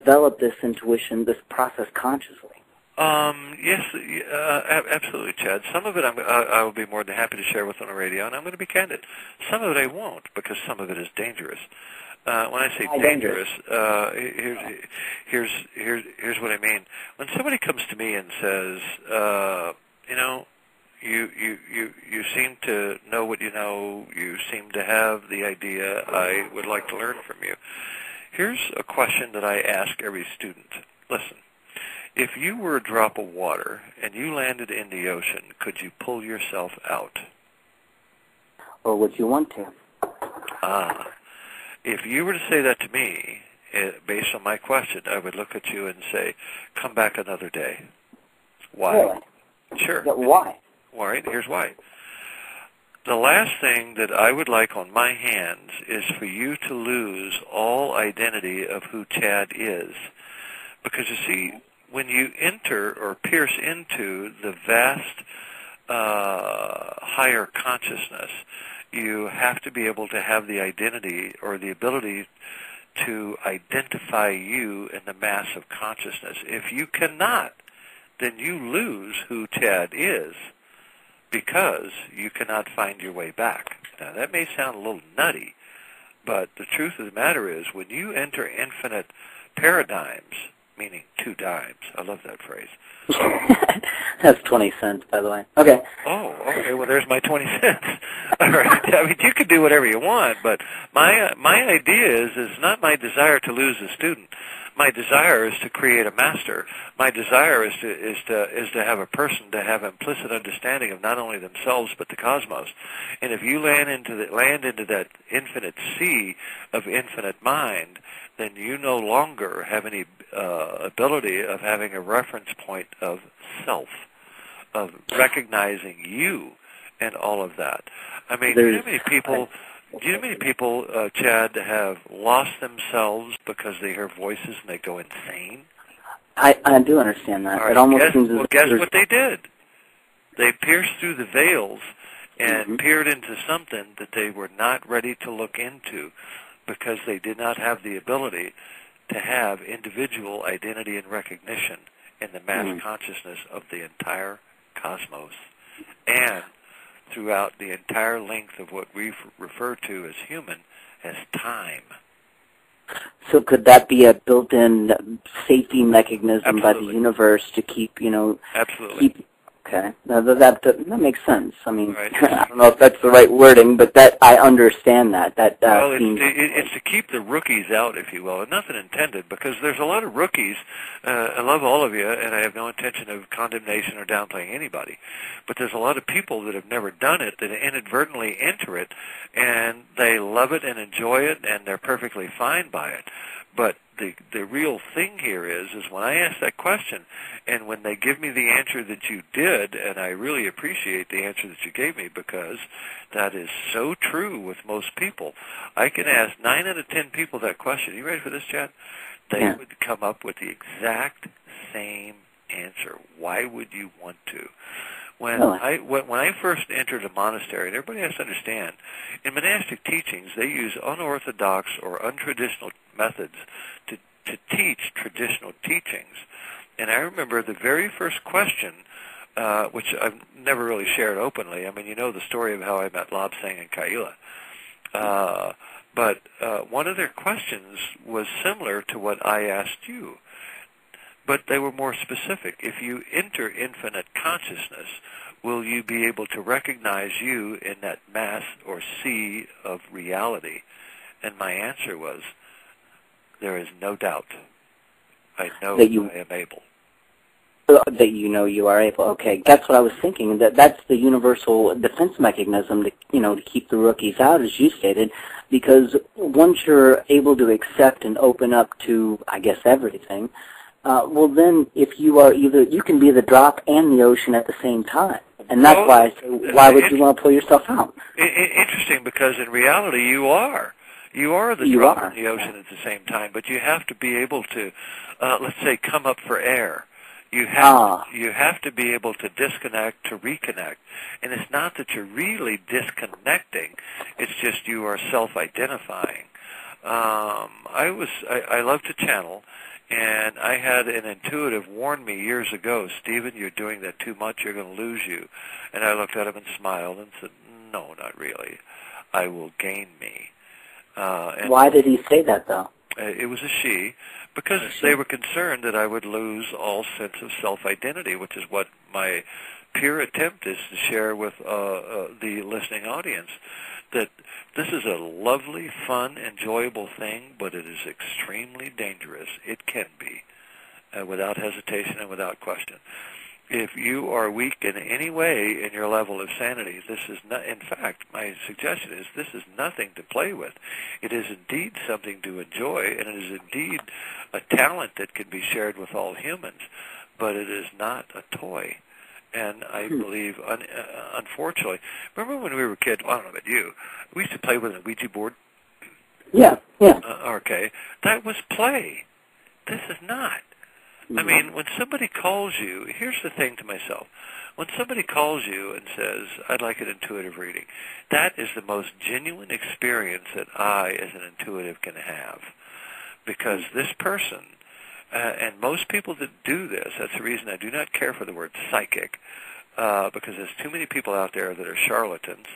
develop this intuition, this process consciously? Yes, absolutely, Chad. Some of it I will be more than happy to share with on the radio, and I'm going to be candid. Some of it I won't, because some of it is dangerous. When I say dangerous, here's what I mean. When somebody comes to me and says, you seem to know what you know, you seem to have the idea, I would like to learn from you. Here's a question that I ask every student. Listen, if you were a drop of water and you landed in the ocean, could you pull yourself out? Or would you want to? If you were to say that to me, based on my question, I would look at you and say, come back another day. Why? Really? Sure. Yeah, why? All right, here's why. The last thing that I would like on my hands is for you to lose all identity of who Chad is. Because you see, when you enter or pierce into the vast higher consciousness, you have to be able to have the identity or the ability to identify you in the mass of consciousness. If you cannot, then you lose who Chad is, because you cannot find your way back. Now, that may sound a little nutty, but the truth of the matter is, when you enter infinite paradigms, meaning 2 dimes, I love that phrase. That's 20 cents, by the way. Okay. Oh, okay, well, there's my 20 cents. All right, I mean, you can do whatever you want, but my idea is not my desire to lose a student. My desire is to create a master. My desire is to have a person to have implicit understanding of not only themselves but the cosmos. And if you land into that infinite sea of infinite mind, then you no longer have any ability of having a reference point of self, of recognizing you, and all of that. I mean, do you know how many people, Chad, have lost themselves because they hear voices and they go insane? I do understand that. Right, it almost seems guess what they did? They pierced through the veils and peered into something that they were not ready to look into, because they did not have the ability to have individual identity and recognition in the mass consciousness of the entire cosmos, and throughout the entire length of what we refer to as human as time. So could that be a built-in safety mechanism by the Absolutely. universe to keep, Absolutely. Okay, now that makes sense. I mean, Right. I don't know if that's the right wording, but that I understand that. Well, seems it's to keep the rookies out, if you will, and nothing intended, because there's a lot of rookies. I love all of you, and I have no intention of condemnation or downplaying anybody, but there's a lot of people that have never done it that inadvertently enter it, and they love it and enjoy it, and they're perfectly fine by it. But the real thing here is when I ask that question, and when they give me the answer that you did, and I really appreciate the answer that you gave me, because that is so true with most people. I can ask 9 out of 10 people that question. You ready for this, Chad? They would come up with the exact same answer. Why would you want to? When I first entered a monastery, and everybody has to understand, in monastic teachings, they use unorthodox or untraditional methods to teach traditional teachings. And I remember the very first question, which I've never really shared openly. I mean, you know the story of how I met Lobsang and Kaila. But one of their questions was similar to what I asked you, but they were more specific. If you enter infinite consciousness, will you be able to recognize you in that mass or sea of reality? And my answer was, there is no doubt. I know that I am able. That you are able. Okay, that's what I was thinking. That's the universal defense mechanism to keep the rookies out, as you stated, because once you're able to accept and open up to, I guess, everything, well then, if you are you can be the drop and the ocean at the same time, and that's why I say, why would you want to pull yourself out? Interesting, because in reality, you are. You are the drop in the ocean at the same time, but you have to be able to, let's say, come up for air. You have to be able to disconnect to reconnect, and it's not that you're really disconnecting; it's just you are self-identifying. I love to channel, And I had an intuitive warn me years ago, Stephen, you're doing that too much, you're going to lose you. And I looked at him and smiled and said, no, not really. I will gain me. And why did he say that, though? It was a she, because they were concerned that I would lose all sense of self-identity, which is what my pure attempt is to share with the listening audience, that this is a lovely, fun, enjoyable thing, but it is extremely dangerous. It can be, without hesitation and without question. If you are weak in any way in your level of sanity, this is not, in fact, my suggestion is this is nothing to play with. It is indeed something to enjoy, and it is indeed a talent that can be shared with all humans, but it is not a toy. And I believe, unfortunately, remember when we were kids, well, I don't know about you, we used to play with a Ouija board? Yeah. Okay. That was play. This is not. I mean, when somebody calls you, here's the thing to myself. When somebody calls you and says, I'd like an intuitive reading, that is the most genuine experience that I, as an intuitive, can have. Because this person, and most people that do this, that's the reason I do not care for the word psychic, because there's too many people out there that are charlatans.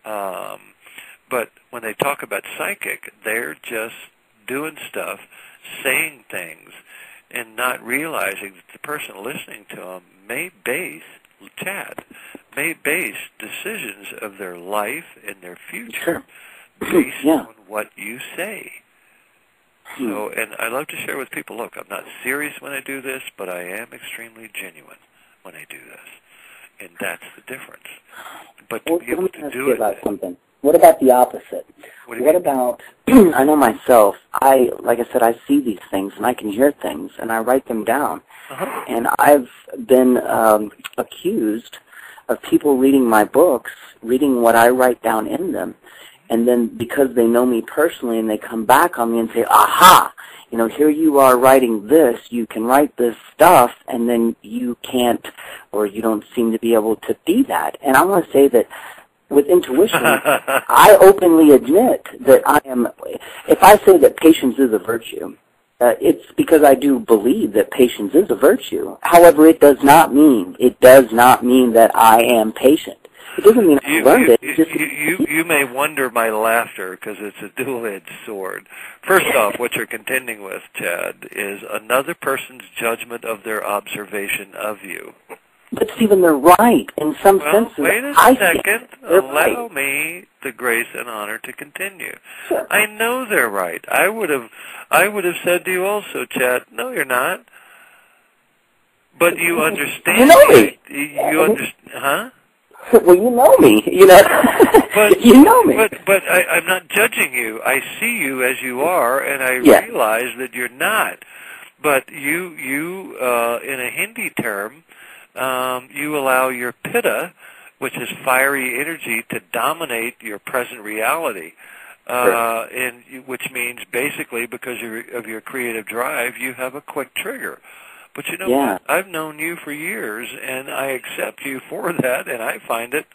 But when they talk about psychic, they're just doing stuff, saying things, and not realizing that the person listening to them may base decisions of their life and their future based on what you say. So, and I love to share with people, look, I'm not serious when I do this, but I am extremely genuine when I do this. And that's the difference. But to be able to do it... What about the opposite? What about, I know myself, like I said, I see these things and I can hear things and I write them down. And I've been accused of people reading my books, reading what I write down in them, and then because they know me personally and they come back on me and say, aha, here you are writing this, you can write this stuff, and then you can't, or you don't seem to be able to be that. And I want to say that with intuition, I openly admit that if I say that patience is a virtue, it's because I do believe that patience is a virtue. However, it does not mean that I am patient. It doesn't mean I learned it. You may wonder my laughter because it's a dual-edged sword. First off, what you're contending with, Chad, is another person's judgment of their observation of you. But Stephen, they're right in some senses. Wait a second. Allow me the grace and honor to continue. Sure. I know they're right. I would have said to you also, Chad, no, you're not. But you understand. You know me. You understand, huh? Well, you know me. But, you know me. But I'm not judging you. I see you as you are, and I realize that you're not. But you in a Hindi term, you allow your pitta, which is fiery energy, to dominate your present reality, which means basically because of your creative drive, you have a quick trigger. But you know what? I've known you for years, and I accept you for that, and I find it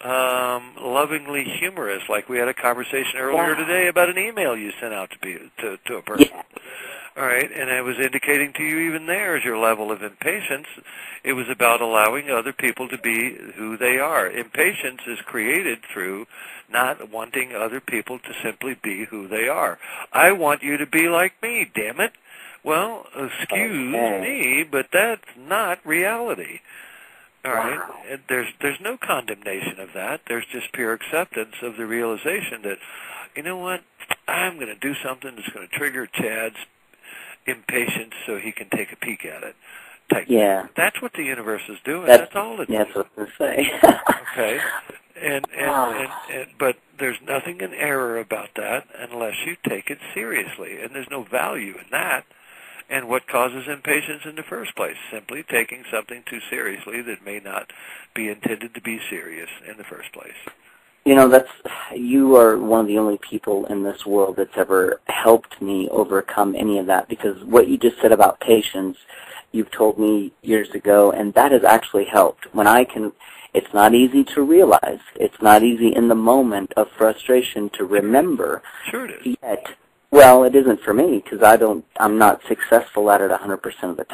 lovingly humorous. Like we had a conversation earlier today about an email you sent out to a person. Yeah. All right, and I was indicating to you even there as your level of impatience, it was about allowing other people to be who they are. Impatience is created through not wanting other people to simply be who they are. I want you to be like me, damn it. Well, excuse me, but that's not reality. All right? And there's no condemnation of that. There's just pure acceptance of the realization that, you know what, I'm going to do something that's going to trigger Chad's impatience so he can take a peek at it. That's what the universe is doing. That's all it's doing. That's what I say. Okay. And but there's nothing in error about that unless you take it seriously. And there's no value in that. And what causes impatience in the first place? Simply taking something too seriously that may not be intended to be serious in the first place. You are one of the only people in this world that's ever helped me overcome any of that, because what you just said about patience, you've told me years ago, and that has actually helped. It's not easy to realize. It's not easy in the moment of frustration to remember. Sure it is. Yet, Well, it isn't for me because I'm not successful at it 100% of the time.